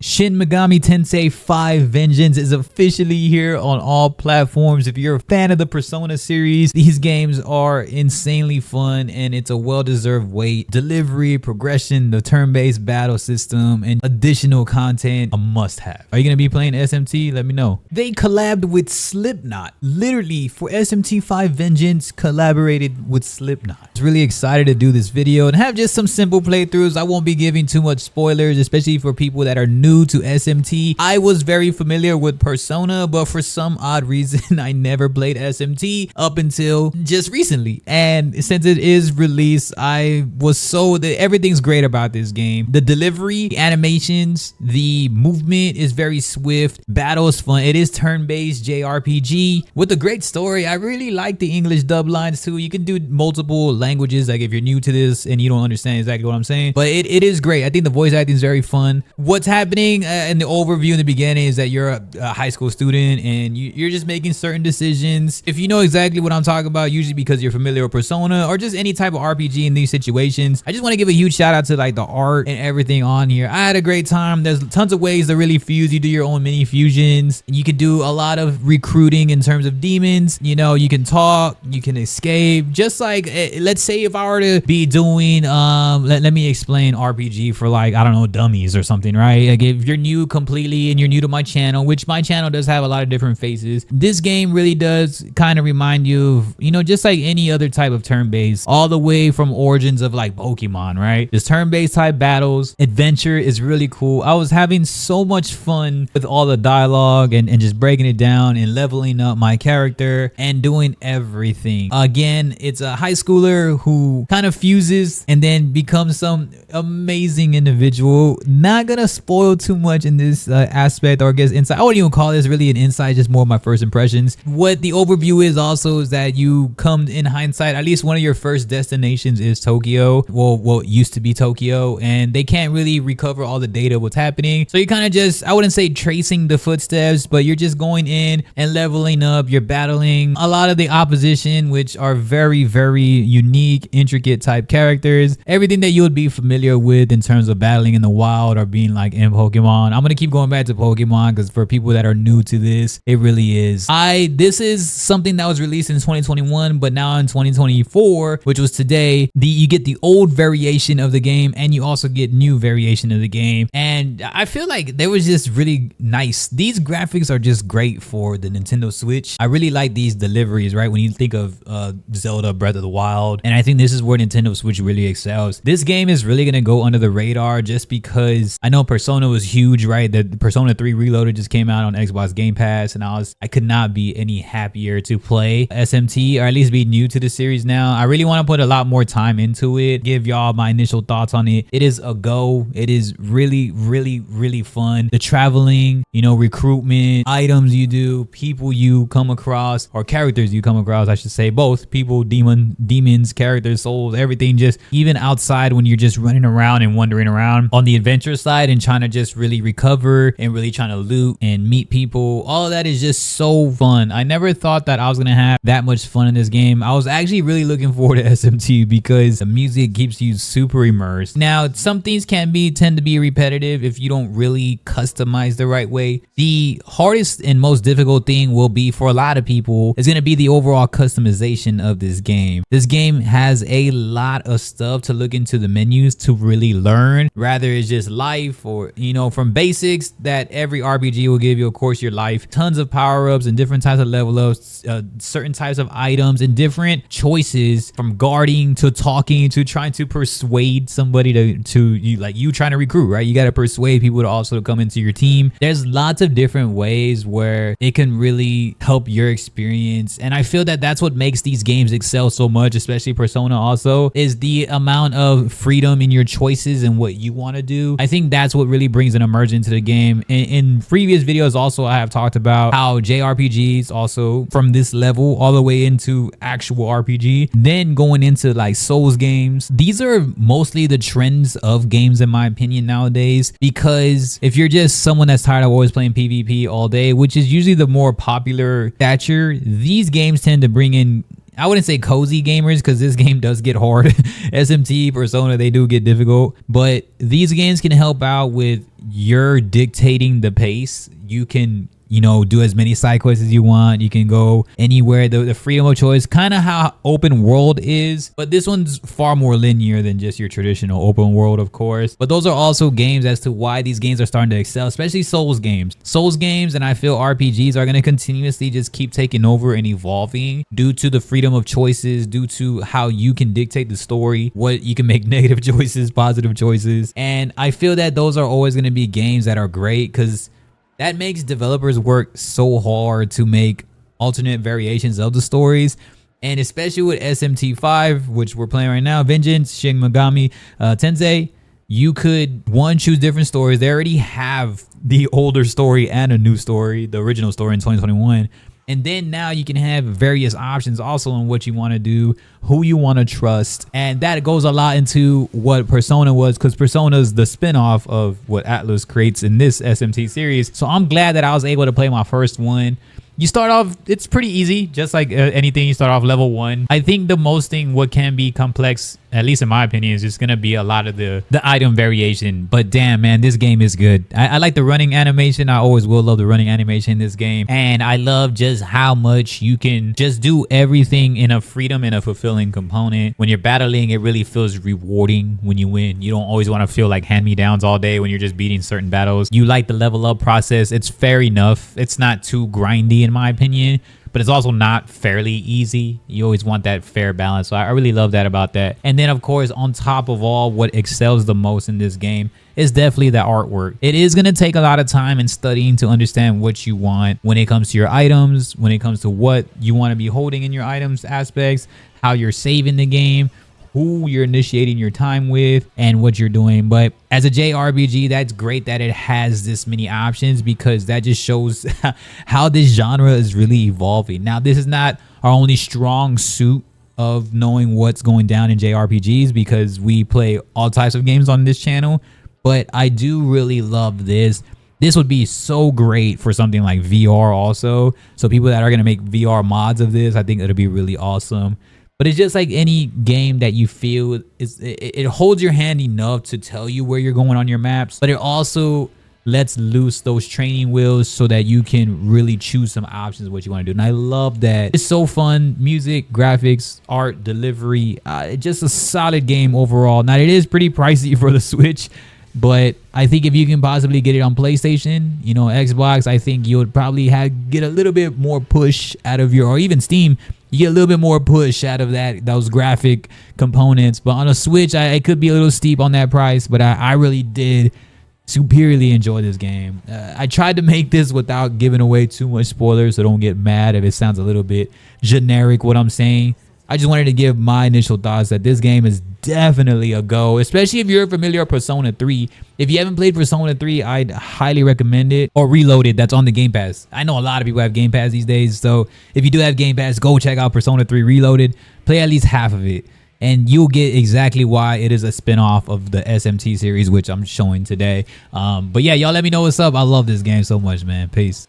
Shin Megami Tensei 5 Vengeance is officially here on all platforms. If you're a fan of the Persona series, these games are insanely fun and it's a well-deserved wait. Delivery, progression, the turn-based battle system, and additional content, a must-have. Are you going to be playing SMT? Let me know. They collabed with Slipknot. Literally, for SMT 5 Vengeance, collaborated with Slipknot. I was really excited to do this video and have just some simple playthroughs. I won't be giving too much spoilers, especially for people that are new to SMT. I was very familiar with Persona, but for some odd reason I never played SMT up until just recently. And since it is released, I was sold that everything's great about this game. The delivery, the animations, the movement is very swift. Battle is fun. It is turn-based JRPG with a great story. I really like the English dub lines too. You can do multiple languages, like if you're new to this and you don't understand exactly what I'm saying, but it is great. I think the voice acting is very fun. What's happening in the overview in the beginning is that you're a high school student and you're just making certain decisions. If you know exactly what I'm talking about, usually because you're familiar with Persona or just any type of RPG in these situations, I just want to give a huge shout out to like the art and everything on here. I had a great time. There's tons of ways to really fuse. You do your own mini fusions and you can do a lot of recruiting in terms of demons. You know, you can talk, you can escape. Just like, let's say if I were to be doing, let me explain RPG for like, I don't know, dummies or something, right? Like if you're new completely and you're new to my channel, which my channel does have a lot of different faces, this game really does kind of remind you of, you know, just like any other type of turn-based, all the way from origins of like Pokemon, right? Just turn-based type battles. Adventure is really cool. I was having so much fun with all the dialogue and just breaking it down and leveling up my character and doing everything. Again, it's a high schooler who kind of fuses and then becomes some amazing individual. Not gonna spoil too much in this aspect, or I guess insight. I wouldn't even call this really an insight, just more of my first impressions. What the overview is also is that you come in hindsight, at least one of your first destinations is Tokyo. Well, it used to be Tokyo, and they can't really recover all the data what's happening. So you kind of just, I wouldn't say tracing the footsteps, but you're just going in and leveling up. You're battling a lot of the opposition, which are very, very unique, intricate type characters. Everything that you would be familiar with in terms of battling in the wild or being like in Pokemon. I'm gonna keep going back to Pokemon because for people that are new to this, it really is. This is something that was released in 2021, but now in 2024, which was today, you get the old variation of the game and you also get new variation of the game. And I feel like they was just really nice. These graphics are just great for the Nintendo Switch. I really like these deliveries, right? When you think of Zelda Breath of the Wild, and I think this is where Nintendo Switch really excels. This game is really gonna go under the radar just because I know Persona was huge, right? The Persona 3 Reloaded just came out on Xbox Game Pass, and I could not be any happier to play SMT, or at least be new to the series now. I really want to put a lot more time into it, give y'all my initial thoughts on it. It is a go. It is really, really, really fun. The traveling, you know, recruitment, items you do, people you come across, or characters you come across, I should say, both people, demons, characters, souls, everything, just even outside when you're just running around and wandering around on the adventure side and trying to just really recover and really trying to loot and meet people. All of that is just so fun. I never thought that I was gonna have that much fun in this game. I was actually really looking forward to SMT because the music keeps you super immersed. Now, some things tend to be repetitive if you don't really customize the right way. The hardest and most difficult thing will be for a lot of people is gonna be the overall customization of this game. This game has a lot of stuff to look into the menus to really learn. Rather it's just life, or you know, from basics that every RPG will give you, of course, your life, tons of power-ups and different types of level ups, certain types of items and different choices, from guarding to talking to trying to persuade somebody to you, like you trying to recruit, right? You got to persuade people to also come into your team. There's lots of different ways where it can really help your experience, and I feel that that's what makes these games excel so much, especially Persona also, is the amount of freedom in your choices and what you want to do. I think that's what really brings an immersion to the game. In previous videos also, I have talked about how JRPGs also from this level all the way into actual RPG, then going into like Souls games. These are mostly the trends of games in my opinion nowadays, because if you're just someone that's tired of always playing PvP all day, which is usually the more popular stature, these games tend to bring in, I wouldn't say cozy gamers because this game does get hard. SMT, Persona, they do get difficult, but these games can help out with you're dictating the pace. You can, you know, do as many side quests as you want. You can go anywhere. The freedom of choice, kind of how open world is, but this one's far more linear than just your traditional open world, of course. But those are also games as to why these games are starting to excel, especially Souls games. Souls games, and I feel RPGs are going to continuously just keep taking over and evolving due to the freedom of choices, due to how you can dictate the story, what you can make negative choices, positive choices. And I feel that those are always going to be games that are great because that makes developers work so hard to make alternate variations of the stories. And especially with SMT5, which we're playing right now, Vengeance, Shin Megami Tensei, you could, one, choose different stories. They already have the older story and a new story, the original story in 2021. And then now you can have various options also on what you want to do, who you want to trust. And that goes a lot into what Persona was, because Persona is the spinoff of what Atlus creates in this SMT series. So I'm glad that I was able to play my first one. You start off, it's pretty easy, just like anything. You start off level 1. I think the most thing what can be complex, at least in my opinion, is just gonna be a lot of the item variation. But damn, man, this game is good. I like the running animation. I always will love the running animation in this game, and I love just how much you can just do everything in a freedom and a fulfilling component. When you're battling, it really feels rewarding when you win. You don't always want to feel like hand-me-downs all day when you're just beating certain battles. You like the level up process. It's fair enough. It's not too grindy in my opinion, but it's also not fairly easy. You always want that fair balance. So I really love that about that. And then of course, on top of all, what excels the most in this game is definitely the artwork. It is going to take a lot of time and studying to understand what you want when it comes to your items, when it comes to what you want to be holding in your items aspects, how you're saving the game, who you're initiating your time with, and what you're doing. But as a JRPG, that's great that it has this many options, because that just shows how this genre is really evolving. Now, this is not our only strong suit of knowing what's going down in JRPGs, because we play all types of games on this channel, but I do really love this. This would be so great for something like VR also. So people that are going to make VR mods of this, I think it'll be really awesome. But it's just like any game that you feel it holds your hand enough to tell you where you're going on your maps, but it also lets loose those training wheels so that you can really choose some options of what you want to do. And I love that. It's so fun. Music, graphics, art, delivery, just a solid game overall. Now, it is pretty pricey for the Switch, but I think if you can possibly get it on PlayStation, you know, Xbox, I think you would probably get a little bit more push out of or even Steam, you get a little bit more push out of those graphic components. But on a Switch, it could be a little steep on that price, but I really did superiorly enjoy this game. I tried to make this without giving away too much spoilers, so don't get mad if it sounds a little bit generic what I'm saying. I just wanted to give my initial thoughts that this game is definitely a go, especially if you're familiar with Persona 3. If you haven't played Persona 3, I'd highly recommend it. Or Reloaded, that's on the Game Pass. I know a lot of people have Game Pass these days, so if you do have Game Pass, go check out Persona 3 Reloaded. Play at least half of it, and you'll get exactly why it is a spinoff of the SMT series, which I'm showing today. But yeah, y'all let me know what's up. I love this game so much, man. Peace.